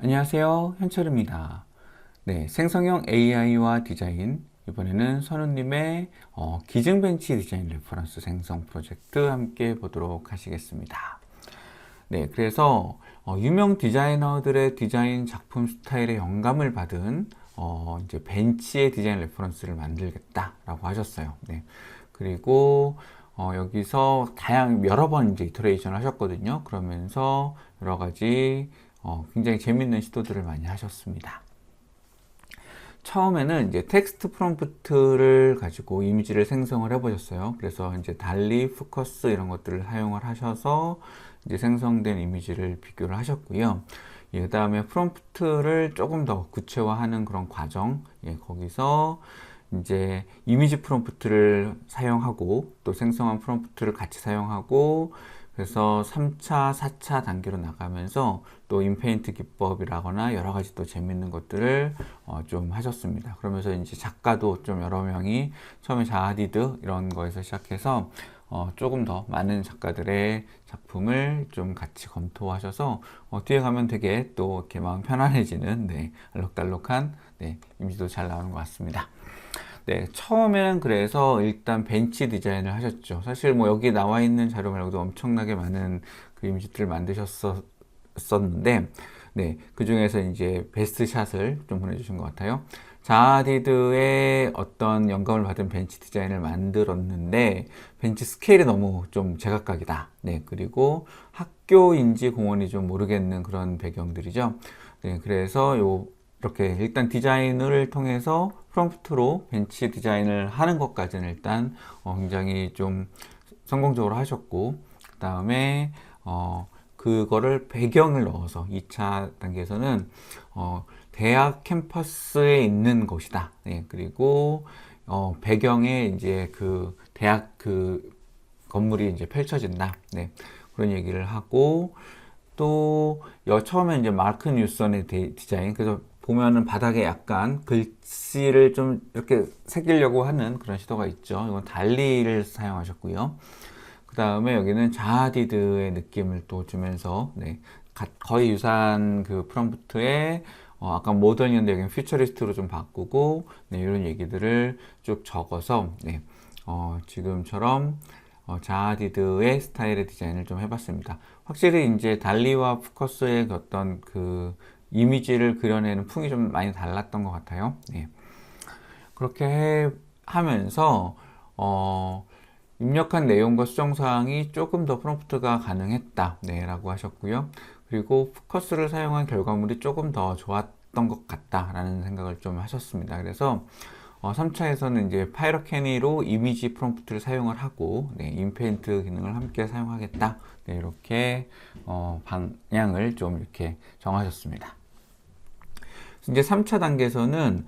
안녕하세요, 현철입니다. 네, 생성형 AI와 디자인, 이번에는 선우님의 기증벤치 디자인 레퍼런스 생성 프로젝트 함께 보도록 하시겠습니다. 네, 그래서 유명 디자이너들의 디자인 작품 스타일의 영감을 받은 이제 벤치의 디자인 레퍼런스를 만들겠다라고 하셨어요. 네, 그리고 여기서 여러 번 이제 이터레이션을 하셨거든요. 그러면서 여러 가지 굉장히 재밌는 시도들을 많이 하셨습니다. 처음에는 이제 텍스트 프롬프트를 가지고 이미지를 생성을 해보셨어요. 그래서 이제 달리, 포커스 이런 것들을 사용을 하셔서 이제 생성된 이미지를 비교를 하셨고요. 예, 그 다음에 프롬프트를 조금 더 구체화하는 그런 과정, 예, 거기서 이제 이미지 프롬프트를 사용하고 또 생성한 프롬프트를 같이 사용하고 그래서 3차, 4차 단계로 나가면서 또 인페인트 기법이라거나 여러 가지 또 재밌는 것들을 좀 하셨습니다. 그러면서 이제 작가도 좀 여러 명이 처음에 자하디드 이런 거에서 시작해서 조금 더 많은 작가들의 작품을 좀 같이 검토하셔서 뒤에 가면 되게 또 이렇게 마음 편안해지는 네, 알록달록한 네, 이미지도 잘 나오는 것 같습니다. 네, 처음에는 그래서 일단 벤치 디자인을 하셨죠. 사실 뭐 여기 나와 있는 자료 말고도 엄청나게 많은 그 이미지들을 만드셨었는데, 네, 그 중에서 이제 베스트 샷을 좀 보내주신 것 같아요. 자하디드의 어떤 영감을 받은 벤치 디자인을 만들었는데, 벤치 스케일이 너무 좀 제각각이다. 네, 그리고 학교인지 공원이 좀 모르겠는 그런 배경들이죠. 네, 그래서 이렇게 일단 디자인을 통해서 프롬프트로 벤치 디자인을 하는 것까지는 일단 굉장히 좀 성공적으로 하셨고, 그 다음에 그거를 배경을 넣어서 2차 단계에서는 대학 캠퍼스에 있는 곳이다. 네, 그리고 배경에 이제 그 대학 그 건물이 이제 펼쳐진다. 네, 그런 얘기를 하고 또 처음에 이제 마크 뉴슨의 디자인, 그래서 보면은 바닥에 약간 글씨를 좀 이렇게 새기려고 하는 그런 시도가 있죠. 이건 달리를 사용하셨고요. 그 다음에 여기는 자하디드의 느낌을 또 주면서 네, 거의 유사한 그 프롬프트에 아까 모던이었는데 여기는 퓨처리스트로 좀 바꾸고 네, 이런 얘기들을 쭉 적어서 네, 지금처럼 자하디드의 스타일의 디자인을 좀 해봤습니다. 확실히 이제 달리와 포커스의 어떤 그 이미지를 그려내는 풍이 좀 많이 달랐던 것 같아요. 네. 그렇게 하면서 입력한 내용과 수정사항이 조금 더 프롬프트가 가능했다. 네, 라고 하셨고요. 그리고 포커스를 사용한 결과물이 조금 더 좋았던 것 같다라는 생각을 좀 하셨습니다. 그래서 3차에서는 이제 파이러캐니로 이미지 프롬프트를 사용을 하고 네, 인페인트 기능을 함께 사용하겠다. 네, 이렇게 방향을 좀 이렇게 정하셨습니다. 이제 3차 단계에서는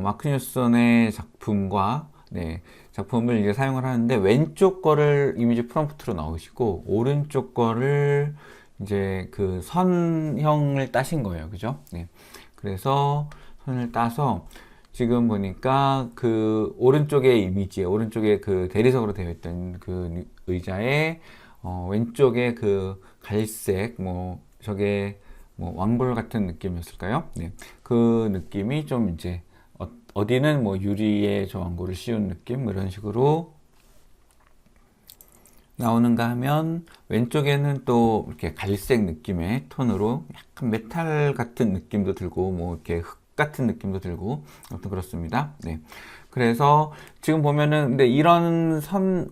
마크 뉴슨의 작품과 네, 작품을 이제 사용을 하는데 왼쪽 거를 이미지 프롬프트로 넣으시고 오른쪽 거를 이제 그 선형을 따신 거예요. 그죠? 네. 그래서 선을 따서 지금 보니까 그 오른쪽의 이미지에 오른쪽에 그 대리석으로 되어 있던 그 의자에 왼쪽에 그 갈색 뭐 저게 뭐 왕벌 같은 느낌이었을까요? 네. 그 느낌이 좀 이제 어디는 뭐 유리에 저 왕골을 씌운 느낌 뭐 이런 식으로 나오는가 하면 왼쪽에는 또 이렇게 갈색 느낌의 톤으로 약간 메탈 같은 느낌도 들고 뭐 이렇게 흙 같은 느낌도 들고 아무튼 그렇습니다. 네. 그래서 지금 보면은 근데 이런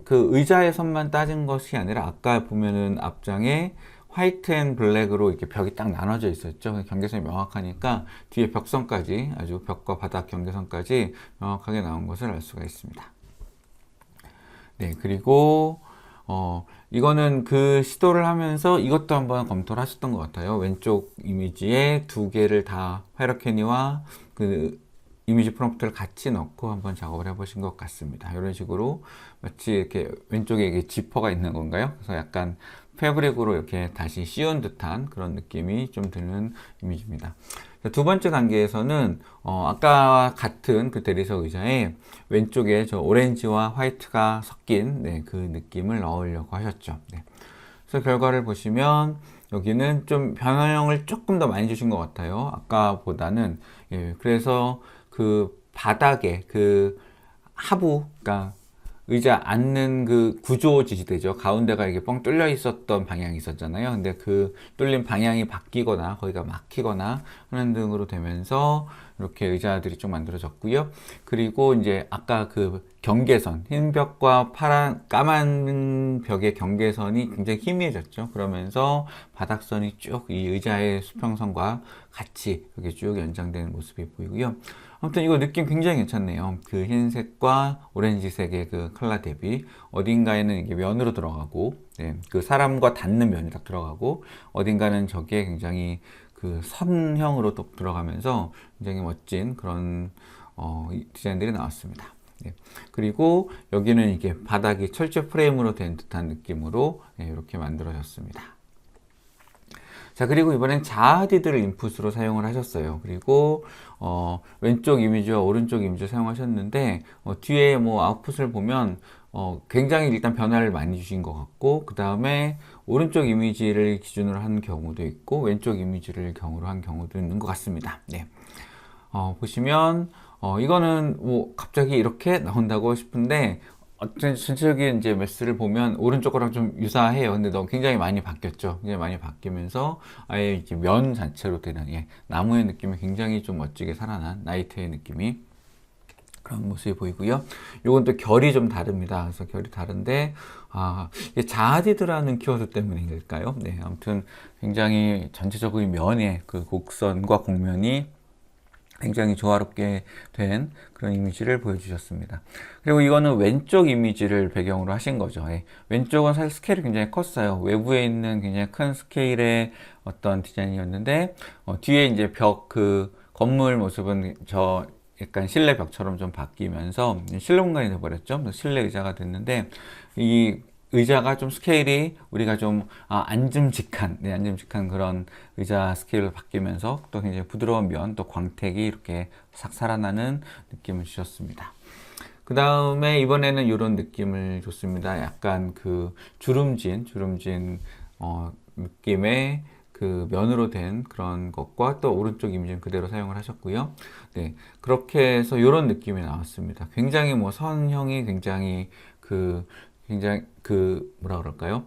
그 의자의 선만 따진 것이 아니라 아까 보면은 앞장에 화이트 앤 블랙으로 이렇게 벽이 딱 나눠져 있었죠. 경계선이 명확하니까 뒤에 벽선까지 아주 벽과 바닥 경계선까지 명확하게 나온 것을 알 수가 있습니다. 네, 그리고 이거는 그 시도를 하면서 이것도 한번 검토를 하셨던 것 같아요. 왼쪽 이미지에 두 개를 다 파이러캐니와 그 이미지 프롬프트를 같이 넣고 한번 작업을 해보신 것 같습니다. 이런 식으로 마치 이렇게 왼쪽에 이게 지퍼가 있는 건가요? 그래서 약간 패브릭으로 이렇게 다시 씌운 듯한 그런 느낌이 좀 드는 이미지입니다. 두 번째 단계에서는 아까 같은 그 대리석 의자에 왼쪽에 저 오렌지와 화이트가 섞인 네, 그 느낌을 넣으려고 하셨죠. 네. 그래서 결과를 보시면 여기는 좀 변형을 조금 더 많이 주신 것 같아요. 아까보다는. 예, 그래서 그 바닥에 그 하부, 그러니까 의자 앉는 그 구조 지시대죠. 가운데가 이게 뻥 뚫려 있었던 방향이 있었잖아요. 근데 그 뚫린 방향이 바뀌거나 거기가 막히거나 하는 등으로 되면서 이렇게 의자들이 좀 만들어졌고요. 그리고 이제 아까 그 경계선, 흰 벽과 파란, 까만 벽의 경계선이 굉장히 희미해졌죠. 그러면서 바닥선이 쭉 이 의자의 수평선과 같이 이렇게 쭉 연장되는 모습이 보이고요. 아무튼 이거 느낌 굉장히 괜찮네요. 그 흰색과 오렌지색의 그 컬러 대비 어딘가에는 이게 면으로 들어가고, 네, 그 사람과 닿는 면이 딱 들어가고, 어딘가는 저게 굉장히 그 선형으로 또 들어가면서 굉장히 멋진 그런 디자인들이 나왔습니다. 네. 그리고 여기는 이게 바닥이 철제 프레임으로 된 듯한 느낌으로, 네, 이렇게 만들어졌습니다. 자, 그리고 이번엔 자아디드를 인풋으로 사용을 하셨어요. 그리고 왼쪽 이미지와 오른쪽 이미지 사용하셨는데 뒤에 뭐 아웃풋을 보면 굉장히 일단 변화를 많이 주신 것 같고, 그 다음에 오른쪽 이미지를 기준으로 한 경우도 있고 왼쪽 이미지를 경우로 한 경우도 있는 것 같습니다. 네. 보시면 이거는 뭐 갑자기 이렇게 나온다고 싶은데 전체적인 이제 매스를 보면 오른쪽 거랑 좀 유사해요. 근데 너무 굉장히 많이 바뀌었죠. 굉장히 많이 바뀌면서 아예 이제 면 자체로 되는, 예, 나무의 느낌이 굉장히 좀 멋지게 살아난 나이트의 느낌이 그런 모습이 보이고요. 요건 또 결이 좀 다릅니다. 그래서 결이 다른데 이게 자아디드라는 키워드 때문일까요? 네, 아무튼 굉장히 전체적으로 면의 그 곡선과 곡면이 굉장히 조화롭게 된 그런 이미지를 보여주셨습니다. 그리고 이거는 왼쪽 이미지를 배경으로 하신 거죠. 예. 왼쪽은 사실 스케일이 굉장히 컸어요. 외부에 있는 굉장히 큰 스케일의 어떤 디자인이었는데 뒤에 이제 벽, 그 건물 모습은 저 약간 실내 벽처럼 좀 바뀌면서 실내 공간이 돼버렸죠. 실내 의자가 됐는데 이 의자가 좀 스케일이 우리가 좀 앉음직한, 네, 앉음직한 그런 의자 스케일로 바뀌면서 또 굉장히 부드러운 면, 또 광택이 이렇게 싹 살아나는 느낌을 주셨습니다. 그 다음에 이번에는 이런 느낌을 줬습니다. 약간 그 주름진 느낌의 그 면으로 된 그런 것과 또 오른쪽 이미지는 그대로 사용을 하셨고요. 네, 그렇게 해서 이런 느낌이 나왔습니다. 굉장히 뭐 선형이 굉장히 뭐라 그럴까요?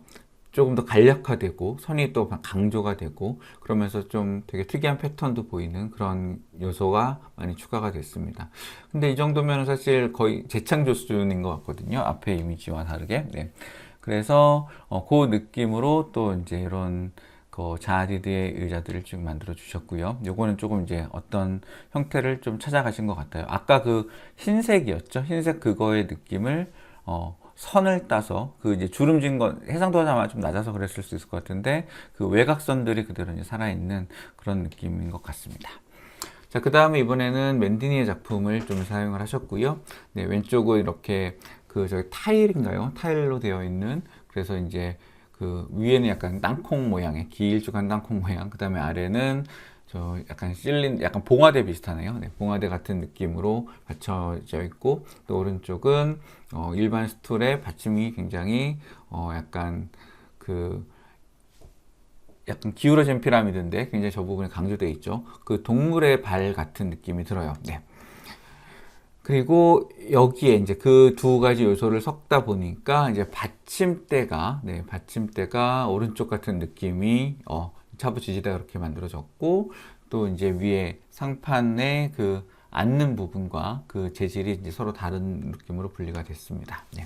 조금 더 간략화되고 선이 또 강조가 되고 그러면서 좀 되게 특이한 패턴도 보이는 그런 요소가 많이 추가가 됐습니다. 근데 이 정도면 사실 거의 재창조 수준인 것 같거든요. 앞에 이미지와 다르게. 네. 그래서 그 느낌으로 또 이제 이런 그 자아디드의 의자들을 쭉 만들어 주셨고요. 요거는 조금 이제 어떤 형태를 좀 찾아가신 것 같아요. 아까 그 흰색이었죠. 흰색 그거의 느낌을 선을 따서 그 이제 주름진 건 해상도가 좀 낮아서 그랬을 수 있을 것 같은데 그 외곽선들이 그대로 이제 살아있는 그런 느낌인 것 같습니다. 자, 그 다음에 이번에는 맨디니의 작품을 좀 사용을 하셨고요. 네, 왼쪽은 이렇게 그 저기 타일인가요? 타일로 되어 있는, 그래서 이제 그 위에는 약간 땅콩 모양의 길쭉한 땅콩 모양, 그 다음에 아래는 저 약간 약간 봉화대 비슷하네요. 네, 봉화대 같은 느낌으로 받쳐져 있고, 또 오른쪽은 일반 스툴의 받침이 굉장히 약간 기울어진 피라미드인데 굉장히 저 부분이 강조되어 있죠. 그 동물의 발 같은 느낌이 들어요. 네. 그리고 여기에 이제 그 두 가지 요소를 섞다 보니까 이제 받침대가 오른쪽 같은 느낌이 차부 지지대가 그렇게 만들어졌고, 또 이제 위에 상판의 그 앉는 부분과 그 재질이 이제 서로 다른 느낌으로 분리가 됐습니다. 네.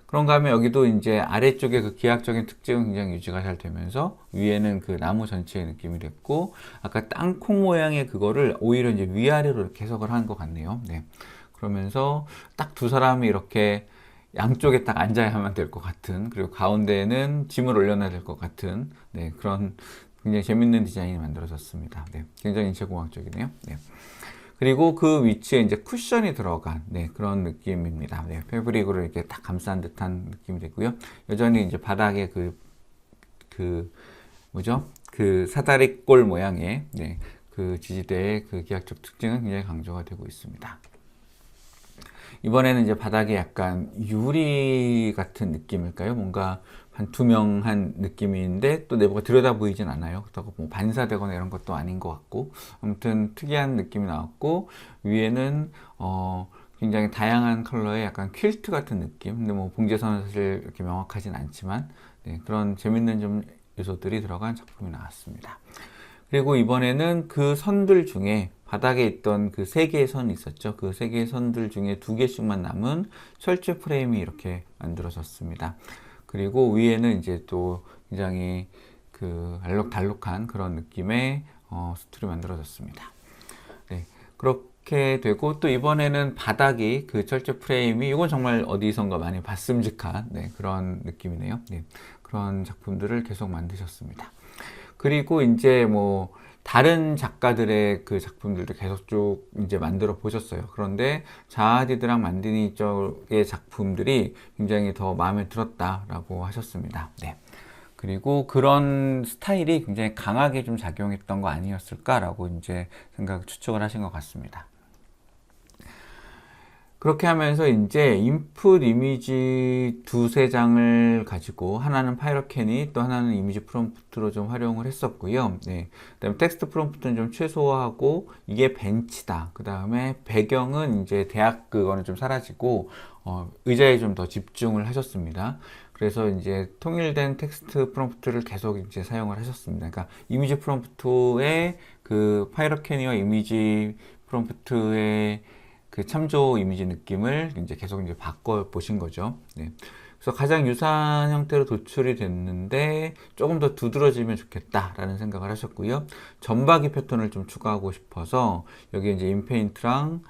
그런가 하면 여기도 이제 아래쪽에 그 기하학적인 특징은 굉장히 유지가 잘 되면서 위에는 그 나무 전체의 느낌이 됐고, 아까 땅콩 모양의 그거를 오히려 이제 위아래로 이렇게 해석을 한 것 같네요. 네. 그러면서 딱 두 사람이 이렇게 양쪽에 딱 앉아야만 될 것 같은, 그리고 가운데에는 짐을 올려놔야 될 것 같은, 네, 그런 굉장히 재밌는 디자인이 만들어졌습니다. 네, 굉장히 인체공학적이네요. 네. 그리고 그 위치에 이제 쿠션이 들어간, 네, 그런 느낌입니다. 네, 패브릭으로 이렇게 딱 감싼 듯한 느낌이 되고요. 여전히 이제 바닥에 뭐죠? 그 사다리꼴 모양의, 네, 그 지지대의 그 기하학적 특징은 굉장히 강조가 되고 있습니다. 이번에는 이제 바닥에 약간 유리 같은 느낌일까요? 뭔가 한 투명한 느낌인데 또 내부가 들여다 보이진 않아요. 그렇다고 뭐 반사되거나 이런 것도 아닌 것 같고 아무튼 특이한 느낌이 나왔고 위에는 굉장히 다양한 컬러의 약간 퀼트 같은 느낌. 근데 뭐 봉제선은 사실 이렇게 명확하진 않지만 네, 그런 재밌는 좀 요소들이 들어간 작품이 나왔습니다. 그리고 이번에는 그 선들 중에 바닥에 있던 그 세 개의 선이 있었죠. 그 세 개의 선들 중에 두 개씩만 남은 철제 프레임이 이렇게 만들어졌습니다. 그리고 위에는 이제 또 굉장히 그 알록달록한 그런 느낌의 스툴이 만들어졌습니다. 네, 그렇게 되고 또 이번에는 바닥이 그 철제 프레임이 이건 정말 어디선가 많이 봤음직한 네, 그런 느낌이네요. 네, 그런 작품들을 계속 만드셨습니다. 그리고 이제 뭐 다른 작가들의 그 작품들도 계속 쭉 이제 만들어 보셨어요. 그런데 자하디드랑 만디니 쪽의 작품들이 굉장히 더 마음에 들었다라고 하셨습니다. 네. 그리고 그런 스타일이 굉장히 강하게 좀 작용했던 거 아니었을까라고 이제 추측을 하신 것 같습니다. 그렇게 하면서 이제 인풋 이미지 두세 장을 가지고 하나는 파이러케니 또 하나는 이미지 프롬프트로 좀 활용을 했었고요. 네. 그다음에 텍스트 프롬프트는 좀 최소화하고 이게 벤치다. 그 다음에 배경은 이제 대학 그거는 좀 사라지고 의자에 좀 더 집중을 하셨습니다. 그래서 이제 통일된 텍스트 프롬프트를 계속 이제 사용을 하셨습니다. 그러니까 이미지 프롬프트의 그 파이러케니와 이미지 프롬프트의 그 참조 이미지 느낌을 이제 계속 이제 바꿔 보신 거죠. 네. 그래서 가장 유사한 형태로 도출이 됐는데 조금 더 두드러지면 좋겠다라는 생각을 하셨고요. 점박이 패턴을 좀 추가하고 싶어서 여기 이제 인페인트랑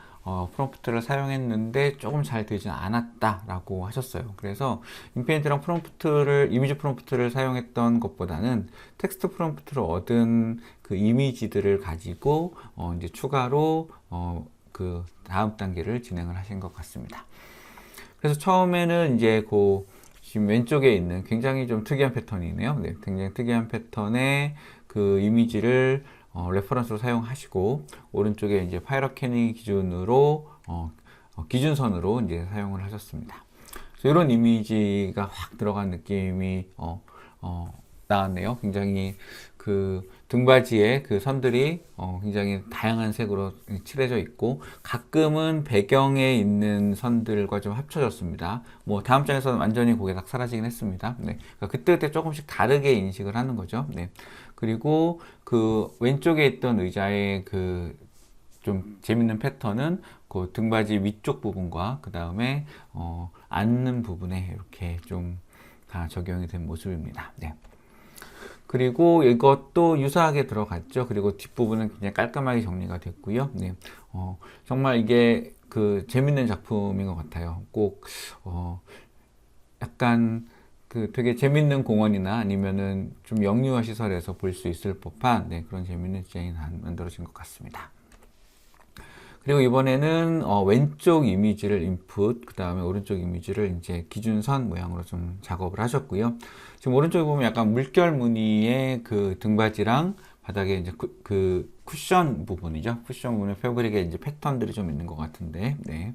프롬프트를 사용했는데 조금 잘 되지 않았다라고 하셨어요. 그래서 인페인트랑 이미지 프롬프트를 사용했던 것보다는 텍스트 프롬프트를 얻은 그 이미지들을 가지고 이제 추가로 그 다음 단계를 진행을 하신 것 같습니다. 그래서 처음에는 이제 그 지금 왼쪽에 있는 굉장히 좀 특이한 패턴이네요. 네, 굉장히 특이한 패턴의 그 이미지를 레퍼런스로 사용하시고 오른쪽에 이제 파이러케니 기준으로 기준선으로 이제 사용을 하셨습니다. 그래서 이런 이미지가 확 들어간 느낌이 나왔네요. 굉장히 그 등받이에 그 선들이 굉장히 다양한 색으로 칠해져 있고 가끔은 배경에 있는 선들과 좀 합쳐졌습니다. 뭐 다음 장에서는 완전히 그게 딱 사라지긴 했습니다. 네. 그러니까 그때 조금씩 다르게 인식을 하는 거죠. 네. 그리고 그 왼쪽에 있던 의자의 그 좀 재밌는 패턴은 그 등받이 위쪽 부분과 그 다음에 앉는 부분에 이렇게 좀 다 적용이 된 모습입니다. 네. 그리고 이것도 유사하게 들어갔죠. 그리고 뒷부분은 굉장히 깔끔하게 정리가 됐고요. 네. 정말 이게 그 재밌는 작품인 것 같아요. 꼭, 약간 그 되게 재밌는 공원이나 아니면은 좀 영유아 시설에서 볼 수 있을 법한 네, 그런 재밌는 디자인이 만들어진 것 같습니다. 그리고 이번에는 왼쪽 이미지를 인풋, 그 다음에 오른쪽 이미지를 이제 기준선 모양으로 좀 작업을 하셨고요. 지금 오른쪽에 보면 약간 물결 무늬의 그 등받이랑 바닥에 이제 그 쿠션 부분이죠. 쿠션 부분의 패브릭에 이제 패턴들이 좀 있는 것 같은데, 네.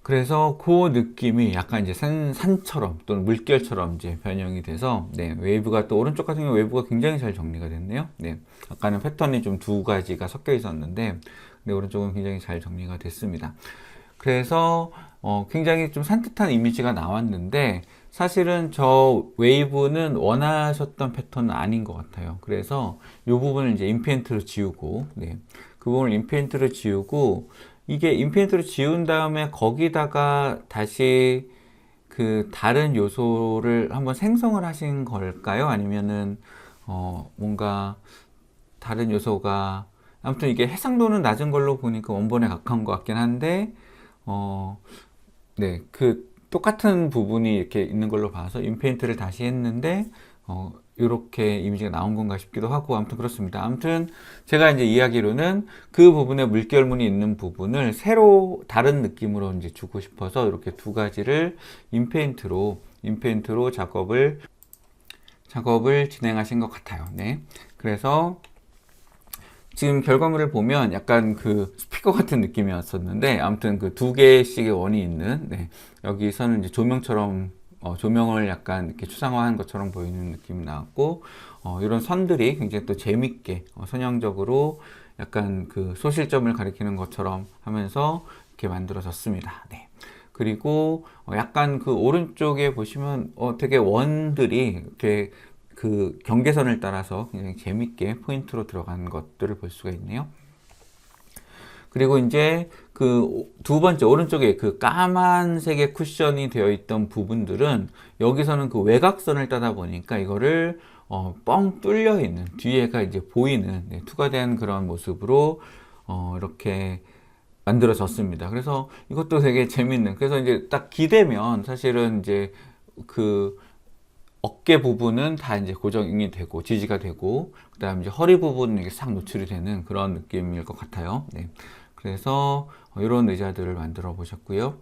그래서 그 느낌이 약간 이제 산처럼 또는 물결처럼 이제 변형이 돼서 네, 웨이브가 또 오른쪽 같은 경우 웨이브가 굉장히 잘 정리가 됐네요. 네. 아까는 패턴이 좀 두 가지가 섞여 있었는데 네, 오른쪽은 굉장히 잘 정리가 됐습니다. 그래서 굉장히 좀 산뜻한 이미지가 나왔는데 사실은 저 웨이브는 원하셨던 패턴은 아닌 것 같아요. 그래서 이 부분을 이제 인페인트로 지우고 네, 그 부분을 인페인트로 지우고 이게 인페인트로 지운 다음에 거기다가 다시 그 다른 요소를 한번 생성을 하신 걸까요? 아니면은 뭔가 다른 요소가 아무튼 이게 해상도는 낮은 걸로 보니까 원본에 가까운 것 같긴 한데 네, 그 똑같은 부분이 이렇게 있는 걸로 봐서 인페인트를 다시 했는데 이렇게 이미지가 나온 건가 싶기도 하고 아무튼 그렇습니다. 아무튼 제가 이제 이야기로는 그 부분에 물결무늬 있는 부분을 새로 다른 느낌으로 이제 주고 싶어서 이렇게 두 가지를 인페인트로 작업을 진행하신 것 같아요. 네, 그래서 지금 결과물을 보면 약간 그 스피커 같은 느낌이었었는데 아무튼 그 두 개씩의 원이 있는 네, 여기서는 이제 조명처럼 조명을 약간 이렇게 추상화한 것처럼 보이는 느낌이 나왔고, 이런 선들이 굉장히 또 재밌게, 선형적으로 약간 그 소실점을 가리키는 것처럼 하면서 이렇게 만들어졌습니다. 네. 그리고 약간 그 오른쪽에 보시면 되게 원들이 이렇게 그 경계선을 따라서 굉장히 재밌게 포인트로 들어간 것들을 볼 수가 있네요. 그리고 이제 그 두 번째 오른쪽에 그 까만색의 쿠션이 되어 있던 부분들은 여기서는 그 외곽선을 따다 보니까 이거를 뻥 뚫려 있는 뒤에가 이제 보이는 투과된 그런 모습으로 이렇게 만들어졌습니다. 그래서 이것도 되게 재밌는, 그래서 이제 딱 기대면 사실은 이제 그 어깨 부분은 다 이제 고정이 되고 지지가 되고, 그 다음에 이제 허리 부분은 이게 싹 노출이 되는 그런 느낌일 것 같아요. 네. 그래서 이런 의자들을 만들어 보셨고요.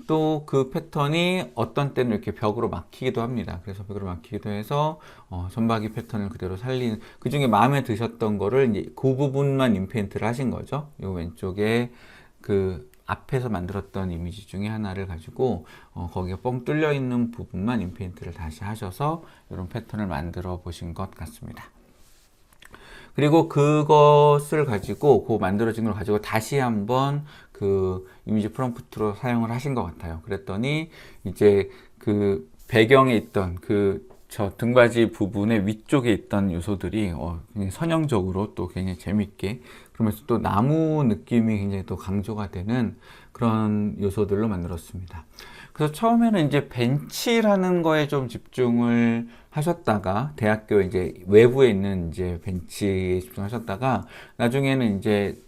또 그 패턴이 어떤 때는 이렇게 벽으로 막히기도 합니다. 그래서 벽으로 막히기도 해서 점박이 패턴을 그대로 살리는, 그 중에 마음에 드셨던 거를 이제 그 부분만 인페인트를 하신 거죠. 요 왼쪽에 그 앞에서 만들었던 이미지 중에 하나를 가지고 거기에 뻥 뚫려 있는 부분만 인페인트를 다시 하셔서 이런 패턴을 만들어 보신 것 같습니다. 그리고 그것을 가지고, 그 만들어진 걸 가지고 다시 한번 그 이미지 프롬프트로 사용을 하신 것 같아요. 그랬더니 이제 그 배경에 있던 그 저 등받이 부분의 위쪽에 있던 요소들이 굉장히 선형적으로 또 굉장히 재밌게, 그러면서 또 나무 느낌이 굉장히 또 강조가 되는 그런 요소들로 만들었습니다. 그래서 처음에는 이제 벤치라는 거에 좀 집중을 하셨다가, 대학교 이제 외부에 있는 이제 벤치에 집중하셨다가, 나중에는 이제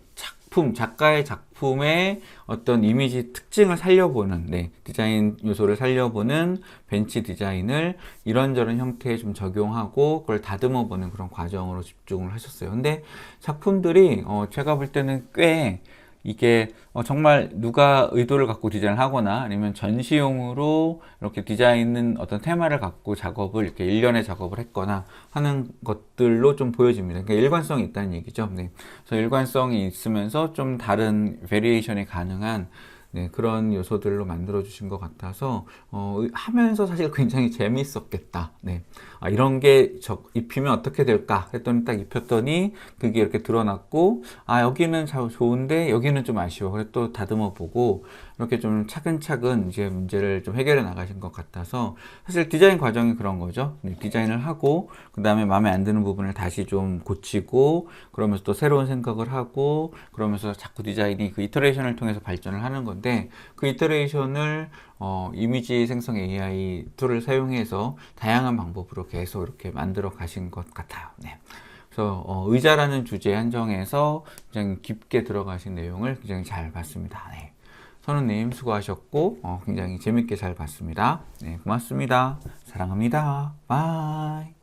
작가의 작품의 어떤 이미지 특징을 살려보는, 디자인 요소를 살려보는 벤치 디자인을 이런저런 형태에 좀 적용하고 그걸 다듬어 보는 그런 과정으로 집중을 하셨어요. 근데 작품들이 제가 볼 때는 꽤 이게 정말 누가 의도를 갖고 디자인을 하거나 아니면 전시용으로 이렇게 디자인은 어떤 테마를 갖고 작업을 이렇게 일련의 작업을 했거나 하는 것들로 좀 보여집니다. 그러니까 일관성이 있다는 얘기죠. 네. 그래서 일관성이 있으면서 좀 다른 베리에이션이 가능한 그런 요소들로 만들어 주신 것 같아서 하면서 사실 굉장히 재미있었겠다. 네. 이런 게 입히면 어떻게 될까 했더니 딱 입혔더니 그게 이렇게 드러났고, 여기는 좋은데 여기는 좀 아쉬워. 그래서 또 다듬어 보고 이렇게 좀 차근차근 이제 문제를 좀 해결해 나가신 것 같아서, 사실 디자인 과정이 그런 거죠. 디자인을 하고 그 다음에 마음에 안 드는 부분을 다시 좀 고치고, 그러면서 또 새로운 생각을 하고, 그러면서 자꾸 디자인이 그 이터레이션을 통해서 발전을 하는 건데, 그 이터레이션을 이미지 생성 AI 툴을 사용해서 다양한 방법으로 계속 이렇게 만들어 가신 것 같아요. 네. 그래서 의자라는 주제에 한정해서 굉장히 깊게 들어가신 내용을 굉장히 잘 봤습니다. 네. 선우님 수고하셨고 굉장히 재밌게 잘 봤습니다. 네, 고맙습니다. 사랑합니다. 바이.